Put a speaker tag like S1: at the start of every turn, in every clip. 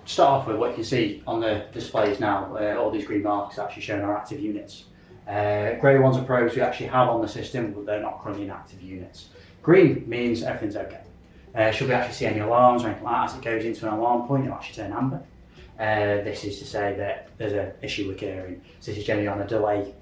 S1: start off with what you can see on the displays now, all these green marks actually showing our active units. Grey ones are probes we actually have on the system, but they're not currently inactive units. Green means everything's okay. Should we actually see any alarms or anything like that as it goes into an alarm point, it'll actually turn amber. This is to say that there's an issue occurring. So this is generally on a delay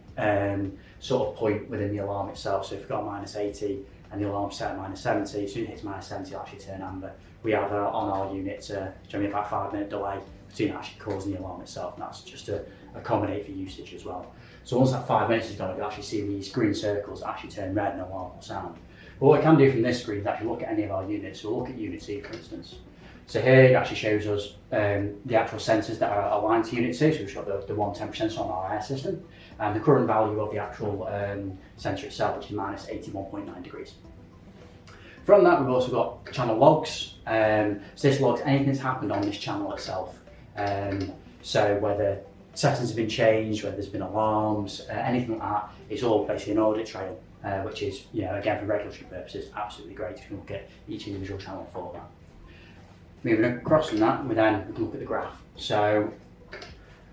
S1: sort of point within the alarm itself. So if we've got -80 and the alarm's set at -70, as soon as it hits -70, it'll actually turn amber. We have on our units generally about a 5-minute delay between actually causing the alarm itself, and that's just to accommodate for usage as well. So once that 5 minutes is gone, you'll actually see these green circles actually turn red and alarm will sound. But what we can do from this screen is actually look at any of our units. So we'll look at Unit C, for instance. So here it actually shows us the actual sensors that are aligned to Unit C. So we've got the 1 temperature sensor on our air system, and the current value of the actual sensor itself, which is -81.9 degrees. From that, we've also got channel logs. So this logs anything that's happened on this channel itself. So whether settings have been changed, whether there's been alarms, anything like that, it's all basically an audit trail, which is, again, for regulatory purposes, absolutely great. You can look at each individual channel for that. Moving across from that, we can look at the graph. So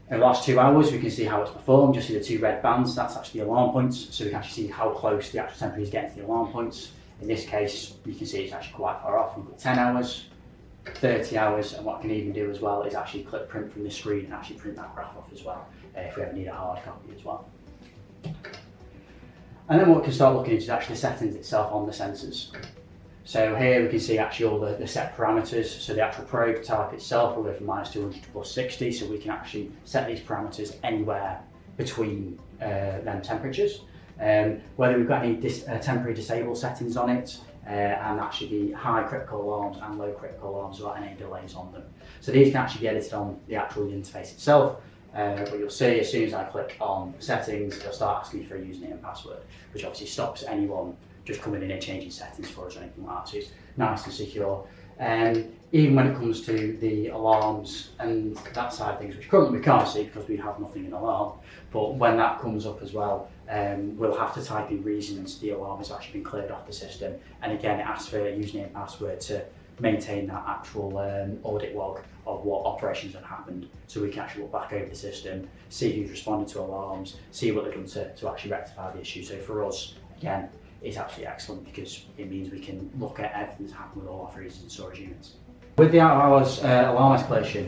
S1: in the last 2 hours, we can see how it's performed. Just see the 2 red bands, that's actually the alarm points. So we can actually see how close the actual temperature is getting to the alarm points. In this case, you can see it's actually quite far off. We've got 10 hours, 30 hours, and what I can even do as well is actually click print from the screen and actually print that graph off as well, if we ever need a hard copy as well. And then what we can start looking into is actually the settings itself on the sensors. So here we can see actually all the set parameters. So the actual probe type itself will go from -200 to +60, so we can actually set these parameters anywhere between them temperatures. Whether we've got any temporary disable settings on it, and actually the high critical alarms and low critical alarms without any delays on them. So these can actually be edited on the actual interface itself, but you'll see as soon as I click on settings, it'll start asking for a username and password, which obviously stops anyone just coming in and changing settings for us or anything like that. So it's nice and secure. Even when it comes to the alarms and that side of things, which currently we can't see because we have nothing in alarm, but when that comes up as well, we'll have to type in reasons the alarm has actually been cleared off the system. And again, it asks for a username and password to maintain that actual audit log of what operations have happened. So we can actually look back over the system, see who's responded to alarms, see what they've done to actually rectify the issue. So for us, again, it's absolutely excellent because it means we can lock at everything that's happened with all our freezers and storage units. With the out-of-hours alarm escalation,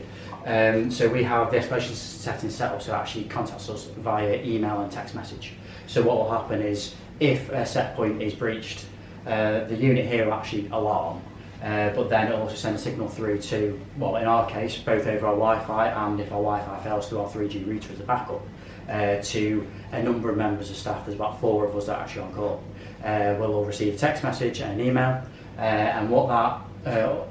S1: so we have the escalation settings set up so it actually contacts us via email and text message. So what will happen is if a set point is breached, the unit here will actually alarm, but then it will also send a signal through to, well, in our case, both over our Wi-Fi and if our Wi-Fi fails, to our 3G router as a backup, to a number of members of staff. There's about 4 of us that are actually on call. We'll all receive a text message and an email, and what that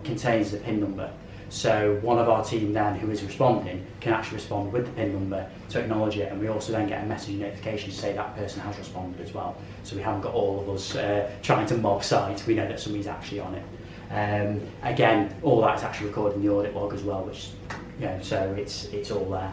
S1: contains the PIN number. So one of our team then who is responding can actually respond with the PIN number to acknowledge it, and we also then get a message notification to say that person has responded as well. So we haven't got all of us trying to mob site, we know that somebody's actually on it. Again, all that's actually recorded in the audit log as well, which, so it's all there.